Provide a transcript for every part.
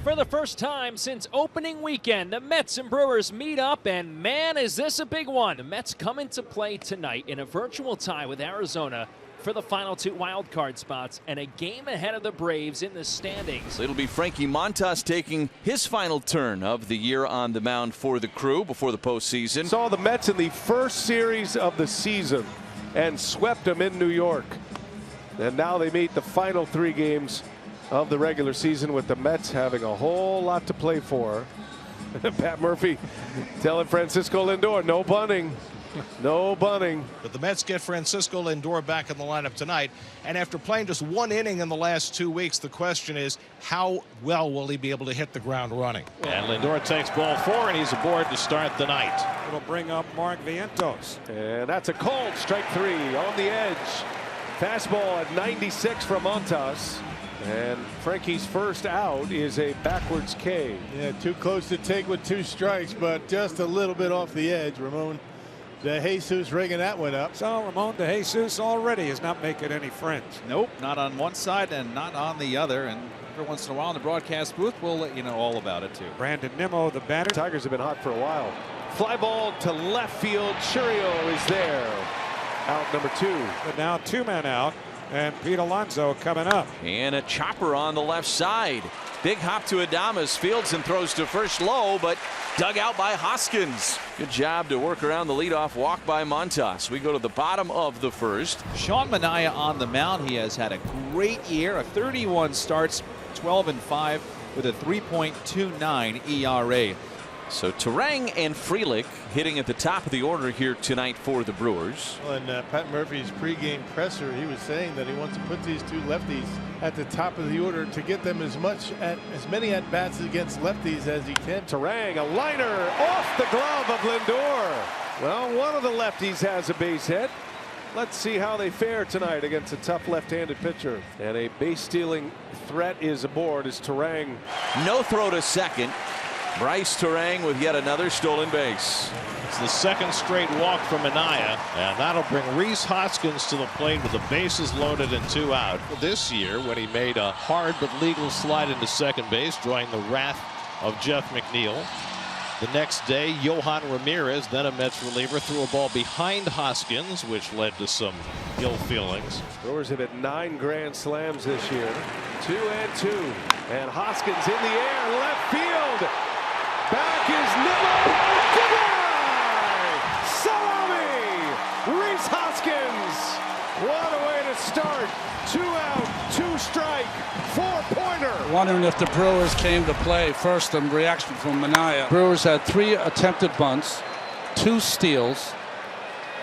For the first time since opening weekend, the Mets and Brewers meet up, and man, is this a big one. The Mets come into play tonight in a virtual tie with Arizona for the final 2 wildcard spots and a game ahead of the Braves in the standings. It'll be Frankie Montas taking his final turn of the year on the mound for the Crew before the postseason. Saw the Mets in the first series of the season and swept them in New York. And now they meet the final 3 games of the regular season with the Mets having a whole lot to play for. Pat Murphy telling Francisco Lindor, no bunting. No bunting. But the Mets get Francisco Lindor back in the lineup tonight. And after playing just 1 inning in the last 2 weeks, the question is, how well will he be able to hit the ground running? And Lindor takes ball 4, and he's aboard to start the night. It'll bring up Mark Vientos. And that's a cold strike 3 on the edge. Fastball at 96 from Montas. And Frankie's first out is a backwards K. Yeah, too close to take with 2 strikes, but just a little bit off the edge. Ramon De Jesus rigging that one up. So Ramon De Jesus already is not making any friends. Nope, not on one side and not on the other. And every once in a while in the broadcast booth, we'll let you know all about it too. Brandon Nimmo, the batter. Tigers have been hot for a while. Fly ball to left field. Churio is there. Out number 2. But now 2 men out. And Pete Alonso coming up. And a chopper on the left side. Big hop to Adames. Fields and throws to first low, but dug out by Hoskins. Good job to work around the leadoff walk by Montas. We go to the bottom of the first. Sean Manaea on the mound. He has had a great year. 31 starts, 12-5 with a 3.29 ERA. So Turang and Frelick hitting at the top of the order here tonight for the Brewers. Well, and Pat Murphy's pregame presser, he was saying that he wants to put these 2 lefties at the top of the order to get them as many at bats against lefties as he can. Turang, a liner off the glove of Lindor. Well, one of the lefties has a base hit. Let's see how they fare tonight against a tough left-handed pitcher. And a base-stealing threat is aboard as Turang. No throw to second. Bryce Turang with yet another stolen base. It's the 2nd straight walk from Manaea, and that'll bring Rhys Hoskins to the plate with the bases loaded and 2 out. This year, when he made a hard but legal slide into second base, drawing the wrath of Jeff McNeil. The next day, Johan Ramirez, then a Mets reliever, threw a ball behind Hoskins, which led to some ill feelings. Brewers have hit 9 grand slams this year. 2 and 2. And Hoskins in the air, left field. Back is Nimmo. Goodbye! Salami! Rhys Hoskins. What a way to start. 2 out, 2 strike, 4-pointer. Wondering if the Brewers came to play first in reaction from Manaea. Brewers had 3 attempted bunts, 2 steals,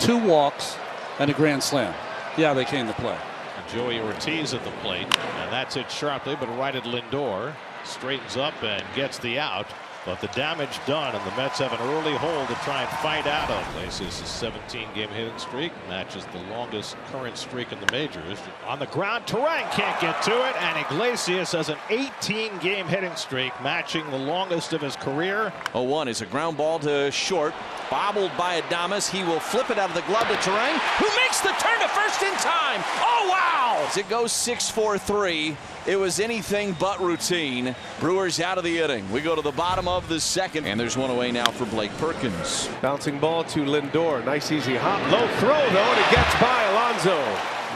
2 walks, and a grand slam. Yeah, they came to play. And Joey Ortiz at the plate, and that's hit sharply, but right at Lindor. Straightens up and gets the out. But the damage done, and the Mets have an early hole to try and fight out of. Places a 17-game hitting streak, matches the longest current streak in the majors. On the ground, Turang can't get to it, and Iglesias has an 18-game hitting streak, matching the longest of his career. 0-1 is a ground ball to short, bobbled by Adames. He will flip it out of the glove to Turang, who makes the turn to first in time. Oh, wow! As it goes 6-4-3, it was anything but routine. Brewers out of the inning. We go to the bottom of the 2nd, and there's one away now for Blake Perkins. Bouncing ball to Lindor. Nice easy hop. Low throw, though, and it gets by Alonso.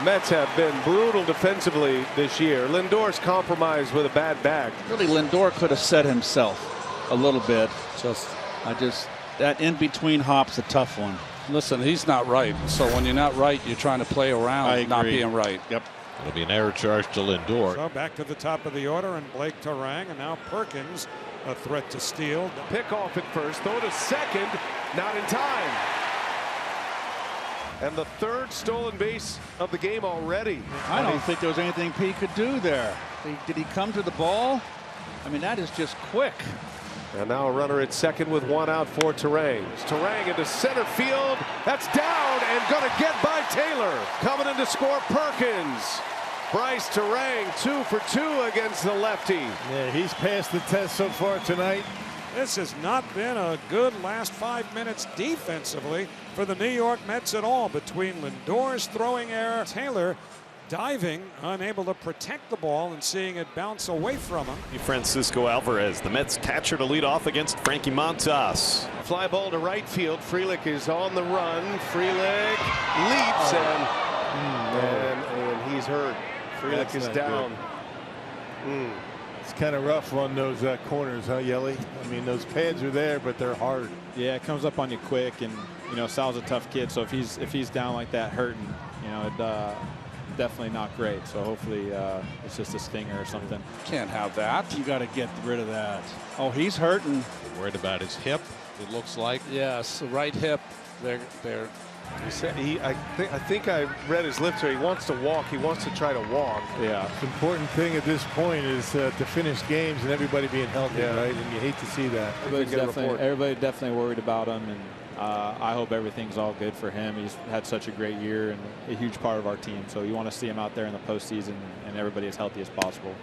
Mets have been brutal defensively this year. Lindor's compromised with a bad back. Really, Lindor could have set himself a little bit. That in-between hop's a tough one. Listen, he's not right. So when you're not right, you're trying to play around not being right. Yep. It'll be an error charge to Lindor. So back to the top of the order, and Blake Turang, and now Perkins, a threat to steal. Pick off at first, throw to second, not in time. And the 3rd stolen base of the game already. I don't think there was anything Pete could do there. Did he come to the ball? I mean, that is just quick. And now a runner at second with 1 out for Turang. Turang into center field. That's down and going to get by Taylor. Coming in to score Perkins. Bryce Turang 2 for 2 against the lefty. Yeah, he's passed the test so far tonight. This has not been a good last 5 minutes defensively for the New York Mets at all. Between Lindor's throwing error, Taylor diving, unable to protect the ball and seeing it bounce away from him. Francisco Alvarez, the Mets catcher, to lead off against Frankie Montas. Fly ball to right field. Frelick is on the run. Frelick leaps and he's hurt. Frelick is down. It's kind of rough on those corners, huh, Yelly? I mean, those pads are there, but they're hard. Yeah, it comes up on you quick, and Sal's a tough kid, so if he's down like that, hurting, definitely not great. So hopefully it's just a stinger or something. Can't have that. You got to get rid of that. Oh, he's hurting. Worried about his hip, it looks like. Yes, the right hip. They're He said I think I read his lips there. He wants to walk. He wants to try to walk. Yeah. The important thing at this point is to finish games and everybody being healthy, right? And you hate to see that. Everybody definitely worried about him, and I hope everything's all good for him. He's had such a great year and a huge part of our team. So you want to see him out there in the postseason and everybody as healthy as possible.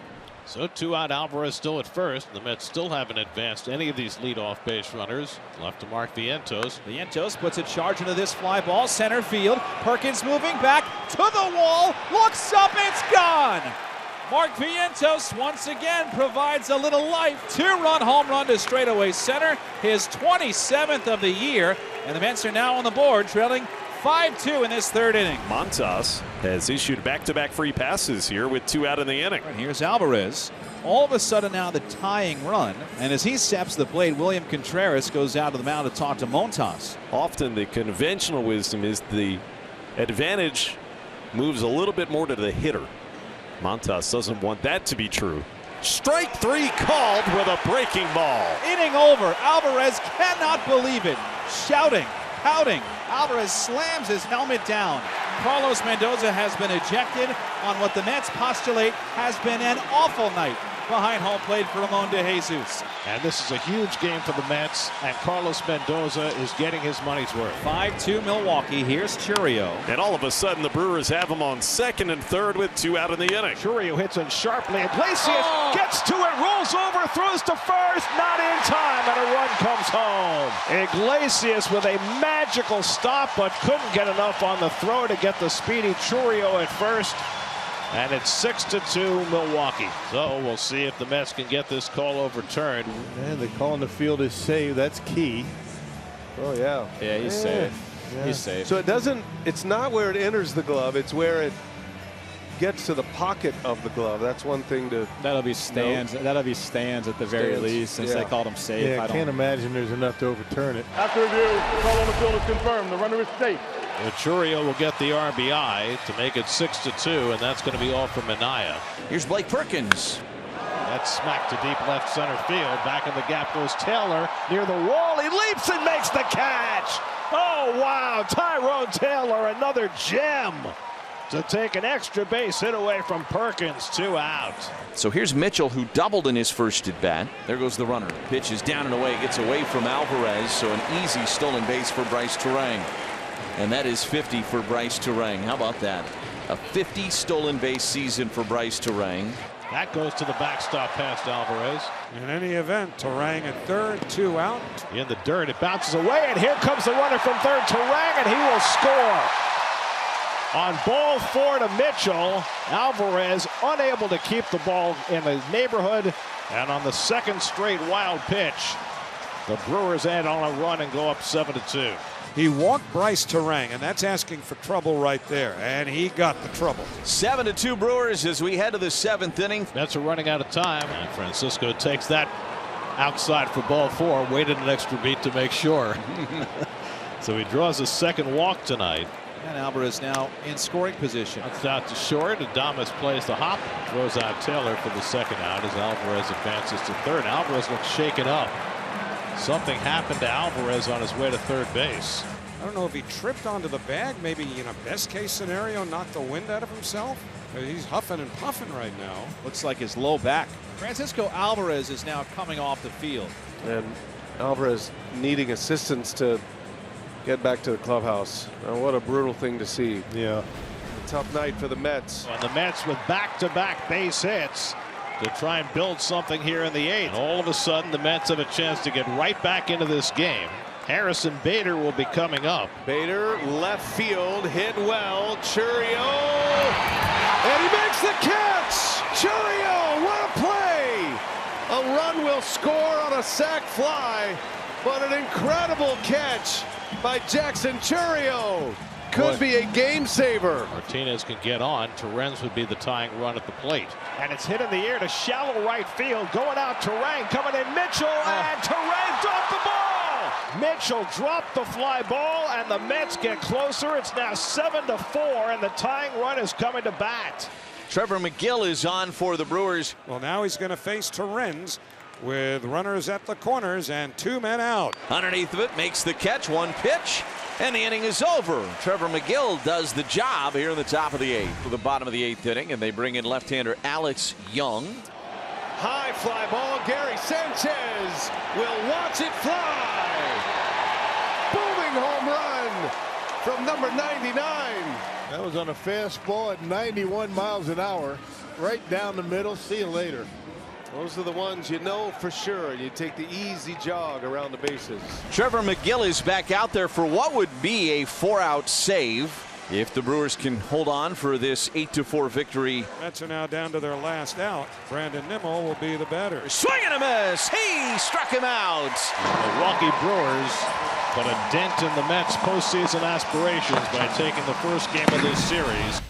So 2 out, Alvarez still at first. The Mets still haven't advanced any of these leadoff base runners. Left to Mark Vientos. Vientos puts a charge into this fly ball, center field. Perkins moving back to the wall, looks up, it's gone. Mark Vientos once again provides a little life. 2-run home run to straightaway center, his 27th of the year, and the Mets are now on the board, trailing 5-2 in this 3rd inning. Montas has issued back-to-back free passes here with 2 out in the inning. And here's Alvarez. All of a sudden now the tying run. And as he steps the plate, William Contreras goes out to the mound to talk to Montas. Often the conventional wisdom is the advantage moves a little bit more to the hitter. Montas doesn't want that to be true. Strike 3 called with a breaking ball. Inning over. Alvarez cannot believe it. Shouting, pouting. Alvarez slams his helmet down. Carlos Mendoza has been ejected on what the Mets postulate has been an awful night behind home plate for Ramon De Jesus. And this is a huge game for the Mets, and Carlos Mendoza is getting his money's worth. 5-2 Milwaukee. Here's Churio. And all of a sudden the Brewers have him on 2nd and 3rd with 2 out in the inning. Churio hits him sharply. Iglesias gets to it, rolls over, throws to first, not in time, and a run comes home. Iglesias with a magical stop, but couldn't get enough on the throw to get the speedy Churio at first. And it's 6-2 Milwaukee. So we'll see if the Mets can get this call overturned. And the call in the field is saved. That's key. Oh yeah. Yeah, he's safe. Yeah. He's safe. So it's not where it enters the glove. It's where it gets to the pocket of the glove. That's one thing to. That'll be stands. That'll be stands at the very least, since they called him safe. Yeah, I can't imagine there's enough to overturn it. After review, the call on the field is confirmed. The runner is safe. Churio will get the RBI to make it 6-2, and that's going to be all for Minaya. Here's Blake Perkins. That's smacked to deep left center field. Back in the gap goes Taylor near the wall. He leaps and makes the catch. Oh, wow. Tyrone Taylor, another gem to take an extra base hit away from Perkins. 2 out. So here's Mitchell, who doubled in his first at bat. There goes the runner. Pitch is down and away. Gets away from Alvarez. So an easy stolen base for Bryce Terang. And that is 50 for Bryce Terang. How about that? A 50 stolen base season for Bryce Terang. That goes to the backstop past Alvarez. In any event, Terang at 3rd, 2 out. In the dirt, it bounces away, and here comes the runner from 3rd, Terang, and he will score. On ball 4 to Mitchell, Alvarez unable to keep the ball in the neighborhood, and on the 2nd straight wild pitch, the Brewers add on a run and go up 7-2. He walked Bryce Terang, and that's asking for trouble right there, and he got the trouble. 7-2 Brewers as we head to the 7th inning. Mets are running out of time, and Francisco takes that outside for ball 4, waited an extra beat to make sure. So he draws a 2nd walk tonight. And Alvarez now in scoring position. It's out to short. Adames plays the hop, throws out Taylor for the 2nd out as Alvarez advances to 3rd. Alvarez looks shaken up. Something happened to Alvarez on his way to 3rd base. I don't know if he tripped onto the bag, maybe in a best case scenario, knocked the wind out of himself. He's huffing and puffing right now. Looks like his low back. Francisco Alvarez is now coming off the field. And Alvarez needing assistance to get back to the clubhouse. What a brutal thing to see. Yeah. A tough night for the Mets. And the Mets with back-to-back base hits to try and build something here in the 8th. And all of a sudden, the Mets have a chance to get right back into this game. Harrison Bader will be coming up. Bader, left field, hit well. Churio will score on a sac fly, but an incredible catch by Jackson Churio. Could be a game saver. Martinez can get on. Torrens would be the tying run at the plate. And it's hit in the air to shallow right field. Going out Terang, coming in Mitchell, and Terang dropped the ball. Mitchell dropped the fly ball, and the Mets get closer. It's now 7-4, and the tying run is coming to bat. Trevor McGill is on for the Brewers. Well, now he's going to face Torrens with runners at the corners and 2 men out. Underneath of it, makes the catch, 1 pitch, and the inning is over. Trevor McGill does the job here in the top of the 8th. To the bottom of the 8th inning, and they bring in left-hander Alex Young. High fly ball. Gary Sanchez will watch it fly. Booming home run from number 99. That was on a fastball at 91 miles an hour, right down the middle. See you later. Those are the ones you know for sure. You take the easy jog around the bases. Trevor McGill is back out there for what would be a 4-out save if the Brewers can hold on for this 8-4 victory. Mets are now down to their last out. Brandon Nimmo will be the batter. Swing and a miss. He struck him out. The Milwaukee Brewers put a dent in the Mets' postseason aspirations by taking the first game of this series.